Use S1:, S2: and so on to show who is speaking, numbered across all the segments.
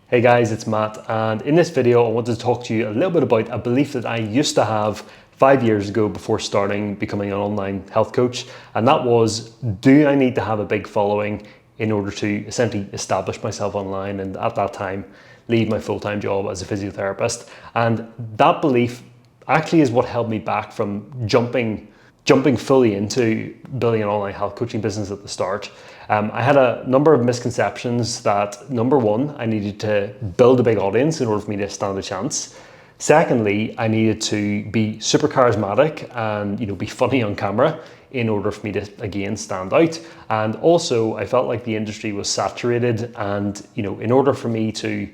S1: Hey guys, it's Matt, and in this video I wanted to talk to you a little bit about a belief that I used to have 5 years ago before starting becoming an online health coach, and that was, do I need to have a big following in order to essentially establish myself online and at that time leave my full-time job as a physiotherapist? And that belief actually is what held me back from jumping fully into building an online health coaching business at the start. I had a number of misconceptions that, number one, I needed to build a big audience in order for me to stand a chance. Secondly, I needed to be super charismatic and be funny on camera in order for me to, again, stand out. And also, I felt like the industry was saturated, and in order for me to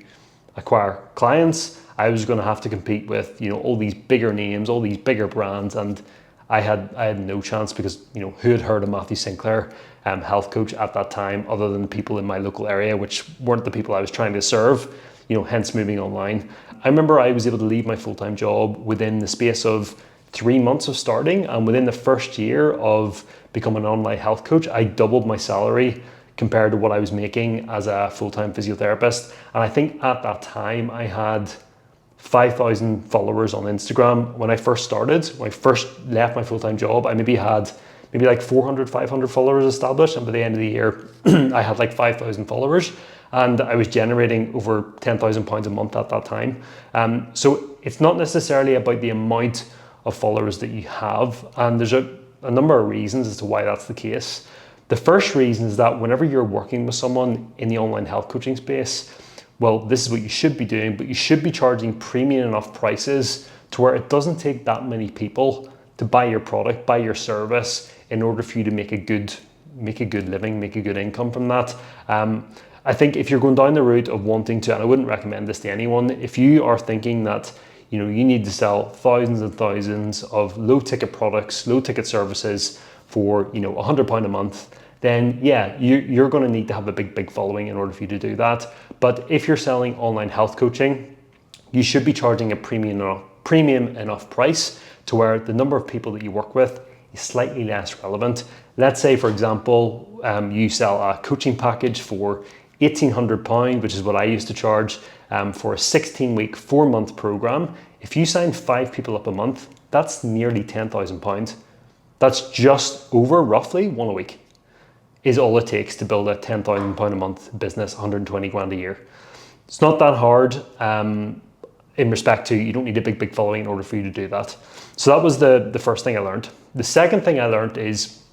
S1: acquire clients, I was going to have to compete with all these bigger names, all these bigger brands, and I had no chance because who had heard of Matthew Sinclair, health coach at that time, other than people in my local area, which weren't the people I was trying to serve, hence moving online. I remember I was able to leave my full-time job within the space of 3 months of starting, and within the first year of becoming an online health coach, I doubled my salary compared to what I was making as a full-time physiotherapist. And I think at that time I had 5,000 followers on Instagram. When I first started, when I first left my full-time job, I maybe had like 400, 500 followers established. And by the end of the year, I had like 5,000 followers, and I was generating over £10,000 a month at that time. So it's not necessarily about the amount of followers that you have. And there's a number of reasons as to why that's the case. The first reason is that whenever you're working with someone in the online health coaching space, well, this is what you should be doing, but you should be charging premium enough prices to where it doesn't take that many people to buy your product, buy your service, in order for you to make a good living, make a good income from that. I think if you're going down the route of wanting to, and I wouldn't recommend this to anyone, if you are thinking that you need to sell thousands and thousands of low ticket products, low ticket services for £100 a month, then yeah, you're going to need to have a big following in order for you to do that. But if you're selling online health coaching, you should be charging a premium enough price to where the number of people that you work with is slightly less relevant. Let's say, for example, you sell a coaching package for £1,800, which is what I used to charge for a 16-week, 4-month program. If you sign 5 people up a month, that's nearly £10,000. That's just over roughly one a week is all it takes to build a £10,000 a month business, 120 grand a year. It's not that hard in respect to you don't need a big following in order for you to do that. So that was the first thing I learned. The second thing I learned is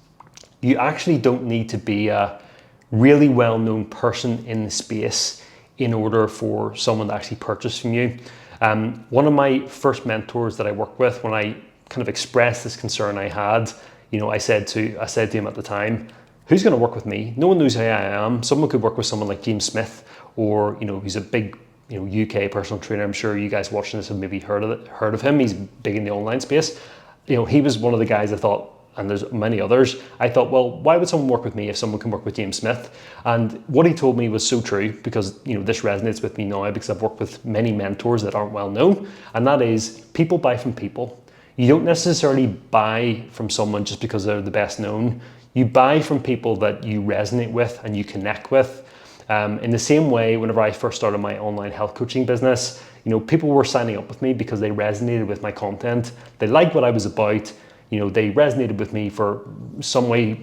S1: you actually don't need to be a really well-known person in the space in order for someone to actually purchase from you. One of my first mentors that I worked with, when I kind of expressed this concern I had, I said to him at the time, who's going to work with me? No one knows who I am. Someone could work with someone like James Smith, or he's a big UK personal trainer. I'm sure you guys watching this have maybe heard of him. He's big in the online space. He was one of the guys I thought, and there's many others, I thought, well, why would someone work with me if someone can work with James Smith? And what he told me was so true, because this resonates with me now because I've worked with many mentors that aren't well known, and that is people buy from people. You don't necessarily buy from someone just because they're the best known. You buy from people that you resonate with and you connect with. In the same way, whenever I first started my online health coaching business, people were signing up with me because they resonated with my content. They liked what I was about. They resonated with me for some way,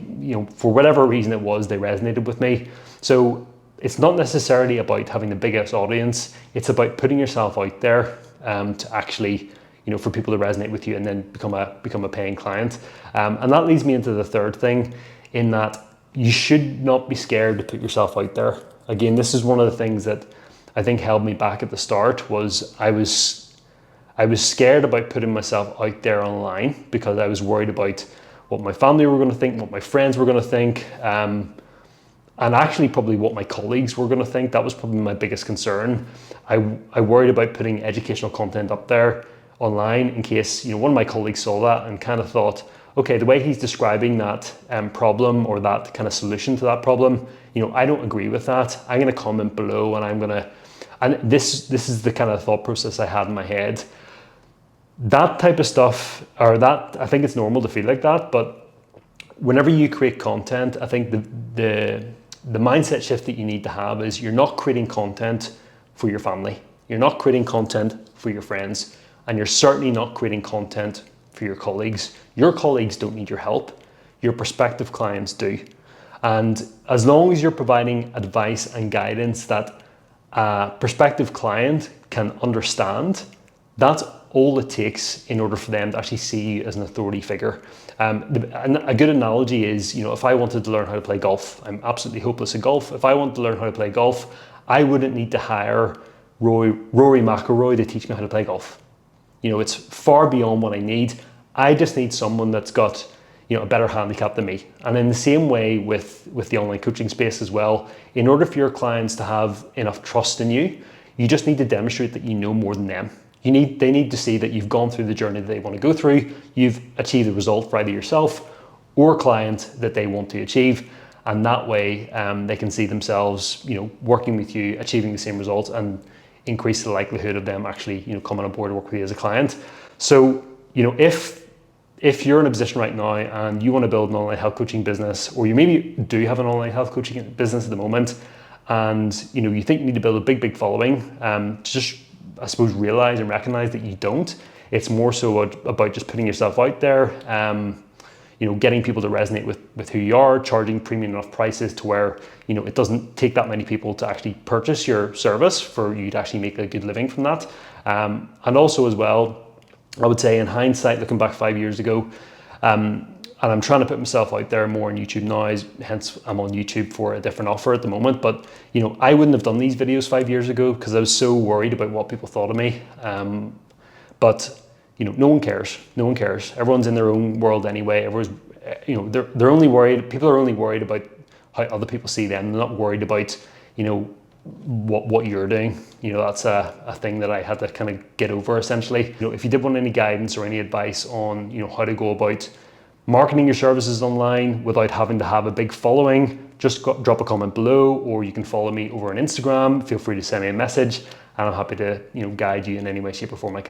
S1: for whatever reason it was, they resonated with me. So it's not necessarily about having the biggest audience. It's about putting yourself out there to actually, for people to resonate with you and then become a paying client. And that leads me into the third thing, in that you should not be scared to put yourself out there. Again, this is one of the things that I think held me back at the start. Was I was scared about putting myself out there online because I was worried about what my family were going to think, what my friends were going to think, and actually probably what my colleagues were going to think. That was probably my biggest concern. I worried about putting educational content up there online in case one of my colleagues saw that and kind of thought, okay, the way he's describing that problem or that kind of solution to that problem, I don't agree with that. I'm going to comment below, and this is the kind of thought process I had in my head. That type of stuff, or that, I think it's normal to feel like that, but whenever you create content, I think the mindset shift that you need to have is you're not creating content for your family. You're not creating content for your friends, and you're certainly not creating content for your colleagues. Your colleagues don't need your help. Your prospective clients do. And as long as you're providing advice and guidance that a prospective client can understand, that's all it takes in order for them to actually see you as an authority figure. And a good analogy is, if I wanted to learn how to play golf, I'm absolutely hopeless at golf. If I wanted to learn how to play golf, I wouldn't need to hire Rory McIlroy to teach me how to play golf. It's far beyond what I need. I just need someone that's got a better handicap than me. And in the same way with the online coaching space as well, in order for your clients to have enough trust in you, you just need to demonstrate that you know more than them. They need to see that you've gone through the journey that they want to go through, you've achieved the result for either yourself or a client that they want to achieve. And that way they can see themselves, working with you, achieving the same results, and increase the likelihood of them actually, coming on board to work with you as a client. So, if you're in a position right now and you want to build an online health coaching business, or you maybe do have an online health coaching business at the moment, and you think you need to build a big following, just, I suppose, realize and recognize that you don't. It's more so about just putting yourself out there, getting people to resonate with who you are, charging premium enough prices to where it doesn't take that many people to actually purchase your service for you to actually make a good living from that. And also as well, I would say in hindsight, looking back 5 years ago, and I'm trying to put myself out there more on YouTube now, hence I'm on YouTube for a different offer at the moment. But I wouldn't have done these videos 5 years ago because I was so worried about what people thought of me. But no one cares. No one cares. Everyone's in their own world anyway. Everyone's, they're only worried. People are only worried about how other people see them. They're not worried about, what you're doing. That's a thing that I had to kind of get over essentially. If you did want any guidance or any advice on, how to go about marketing your services online without having to have a big following, just drop a comment below, or you can follow me over on Instagram. Feel free to send me a message, and I'm happy to, guide you in any way, shape or form I can.